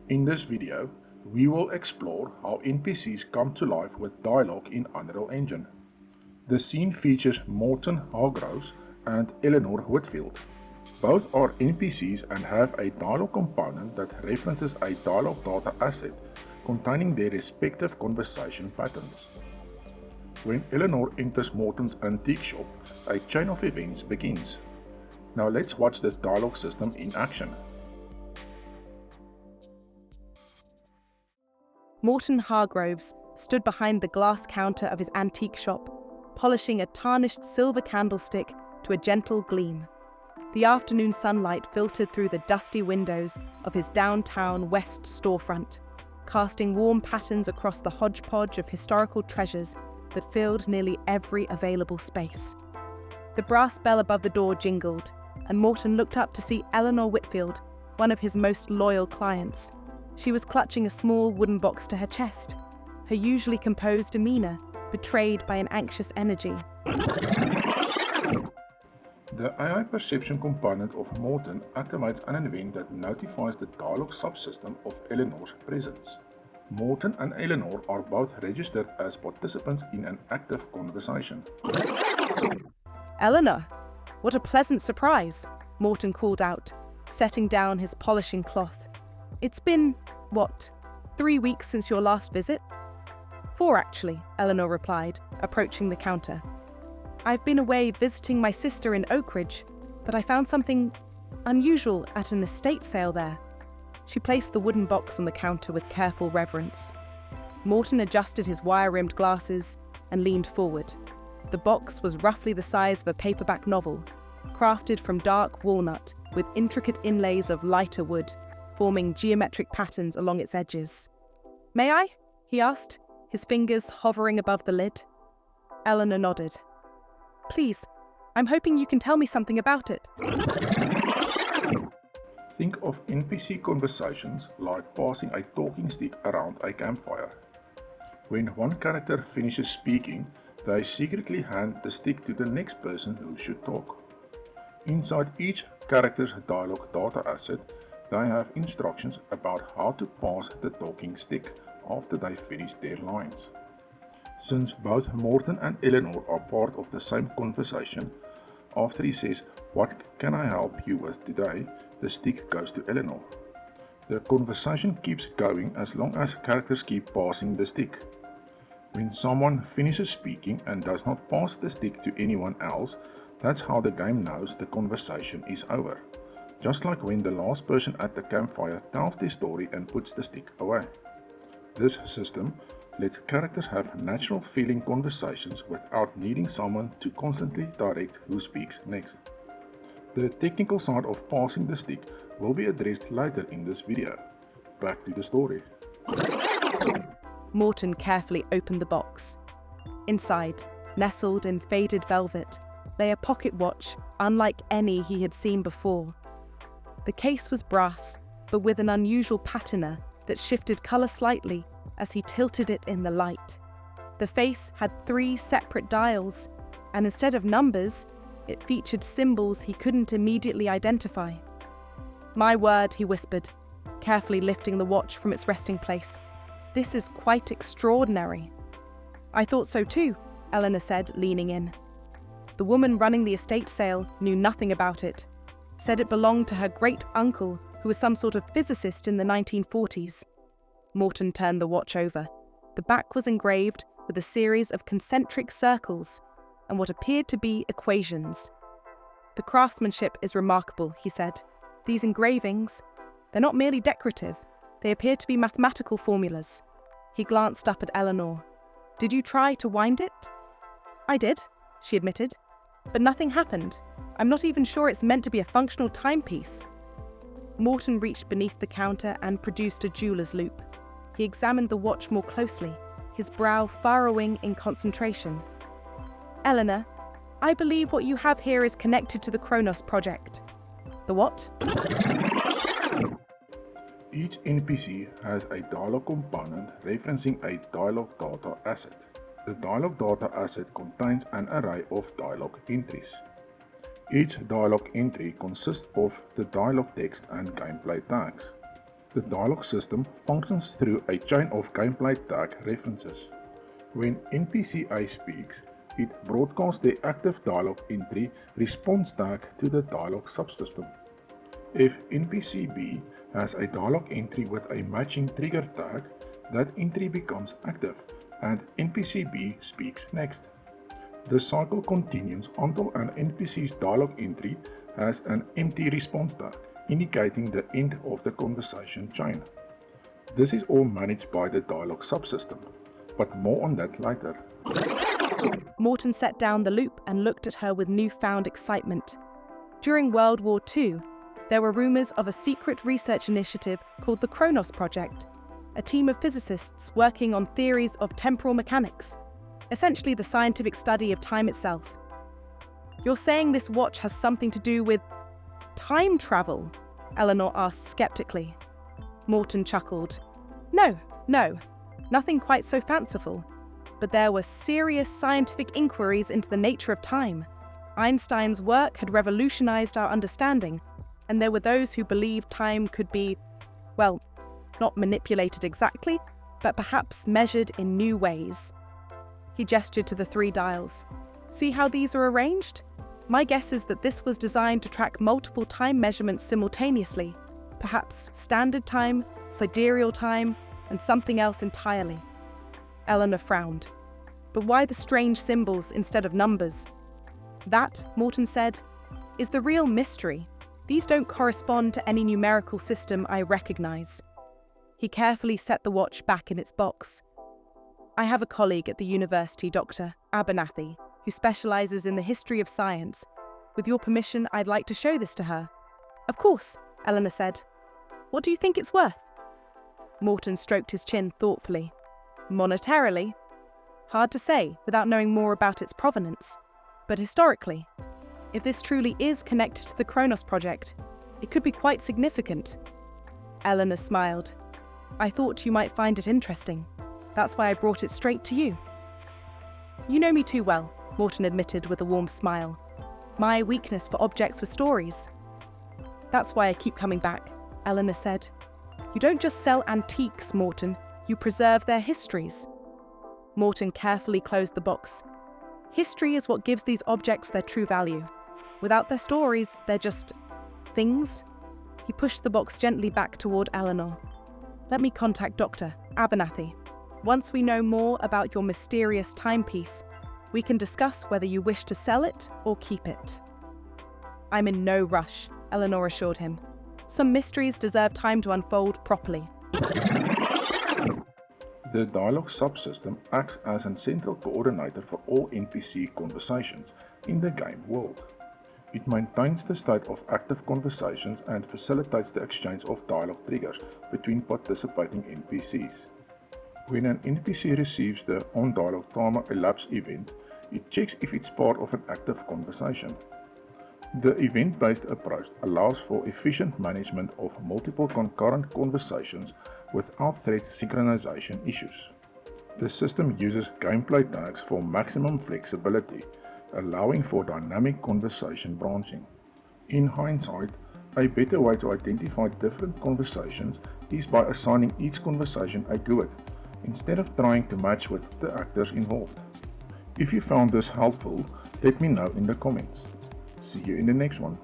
In this video, we will explore how NPCs come to life with dialogue in Unreal Engine. The scene features Morton Hargroves and Eleanor Whitfield. Both are NPCs and have a dialogue component that references a dialogue data asset containing their respective conversation patterns. When Eleanor enters Morton's antique shop, a chain of events begins. Now let's watch this dialogue system in action. Morton Hargroves stood behind the glass counter of his antique shop, polishing a tarnished silver candlestick to a gentle gleam. The afternoon sunlight filtered through the dusty windows of his downtown west storefront, casting warm patterns across the hodgepodge of historical treasures that filled nearly every available space. The brass bell above the door jingled, and Morton looked up to see Eleanor Whitfield, one of his most loyal clients. She was clutching a small wooden box to her chest, her usually composed demeanor betrayed by an anxious energy. The AI perception component of Morton activates an event that notifies the dialogue subsystem of Eleanor's presence. Morton and Eleanor are both registered as participants in an active conversation. "Eleanor, what a pleasant surprise," Morton called out, setting down his polishing cloth. "It's been, 3 weeks since your last visit?" "4, actually," Eleanor replied, approaching the counter. "I've been away visiting my sister in Oak Ridge, but I found something unusual at an estate sale there." She placed the wooden box on the counter with careful reverence. Morton adjusted his wire-rimmed glasses and leaned forward. The box was roughly the size of a paperback novel, crafted from dark walnut with intricate inlays of lighter wood, forming geometric patterns along its edges. "May I?" he asked, his fingers hovering above the lid. Eleanor nodded. "Please, I'm hoping you can tell me something about it." Think of NPC conversations like passing a talking stick around a campfire. When one character finishes speaking, they secretly hand the stick to the next person who should talk. Inside each character's dialogue data asset, they have instructions about how to pass the talking stick after they finish their lines. Since both Morton and Eleanor are part of the same conversation, after he says, "What can I help you with today?" the stick goes to Eleanor. The conversation keeps going as long as characters keep passing the stick. When someone finishes speaking and does not pass the stick to anyone else, that's how the game knows the conversation is over. Just like when the last person at the campfire tells their story and puts the stick away. This system lets characters have natural feeling conversations without needing someone to constantly direct who speaks next. The technical side of passing the stick will be addressed later in this video. Back to the story. Morton carefully opened the box. Inside, nestled in faded velvet, lay a pocket watch unlike any he had seen before. The case was brass, but with an unusual patina that shifted colour slightly as he tilted it in the light. The face had 3 separate dials, and instead of numbers, it featured symbols he couldn't immediately identify. "My word," he whispered, carefully lifting the watch from its resting place. "This is quite extraordinary." "I thought so too," Eleanor said, leaning in. The woman running the estate sale knew nothing about it, said it belonged to her great-uncle, who was some sort of physicist in the 1940s. Morton turned the watch over. The back was engraved with a series of concentric circles and what appeared to be equations. "The craftsmanship is remarkable," he said. "These engravings, they're not merely decorative, they appear to be mathematical formulas." He glanced up at Eleanor. "Did you try to wind it?" "I did," she admitted, "but nothing happened. I'm not even sure it's meant to be a functional timepiece." Morton reached beneath the counter and produced a jeweler's loop. He examined the watch more closely, his brow furrowing in concentration. "Eleanor, I believe what you have here is connected to the Kronos project." "The what?" Each NPC has a dialogue component referencing a dialogue data asset. The dialogue data asset contains an array of dialogue entries. Each dialogue entry consists of the dialogue text and gameplay tags. The dialogue system functions through a chain of gameplay tag references. When NPC A speaks, it broadcasts the active dialogue entry response tag to the dialogue subsystem. If NPC B has a dialogue entry with a matching trigger tag, that entry becomes active and NPC B speaks next. The cycle continues until an NPC's dialogue entry has an empty response tag, indicating the end of the conversation chain. This is all managed by the dialogue subsystem, but more on that later. Morton set down the loop and looked at her with newfound excitement. During World War II, there were rumours of a secret research initiative called the Kronos Project, a team of physicists working on theories of temporal mechanics, essentially the scientific study of time itself. You're saying this watch has something to do with time travel? Eleanor asked skeptically. Morton chuckled. No, nothing quite so fanciful. But there were serious scientific inquiries into the nature of time. Einstein's work had revolutionized our understanding, and there were those who believed time could be, well, not manipulated exactly, but perhaps measured in new ways. He gestured to the 3 dials. See how these are arranged? My guess is that this was designed to track multiple time measurements simultaneously, perhaps standard time, sidereal time, and something else entirely. Eleanor frowned. But why the strange symbols instead of numbers? That, Morton said, is the real mystery. These don't correspond to any numerical system I recognize. He carefully set the watch back in its box. I have a colleague at the university, Dr. Abernathy, who specializes in the history of science. With your permission, I'd like to show this to her. Of course, Eleanor said. What do you think it's worth? Morton stroked his chin thoughtfully. Monetarily? Hard to say without knowing more about its provenance. But historically, if this truly is connected to the Kronos Project, it could be quite significant. Eleanor smiled. I thought you might find it interesting. That's why I brought it straight to you. You know me too well, Morton admitted with a warm smile. My weakness for objects with stories. That's why I keep coming back, Eleanor said. You don't just sell antiques, Morton. You preserve their histories. Morton carefully closed the box. History is what gives these objects their true value. Without their stories, they're just things. He pushed the box gently back toward Eleanor. Let me contact Dr. Abernathy. Once we know more about your mysterious timepiece, we can discuss whether you wish to sell it or keep it. I'm in no rush, Eleanor assured him. Some mysteries deserve time to unfold properly. The dialogue subsystem acts as a central coordinator for all NPC conversations in the game world. It maintains the state of active conversations and facilitates the exchange of dialogue triggers between participating NPCs. When an NPC receives the on-dialogue timer elapsed event, it checks if it's part of an active conversation. The event-based approach allows for efficient management of multiple concurrent conversations without thread synchronization issues. The system uses gameplay tags for maximum flexibility, allowing for dynamic conversation branching. In hindsight, a better way to identify different conversations is by assigning each conversation a GUID, instead of trying to match with the actors involved. If you found this helpful, let me know in the comments. See you in the next one.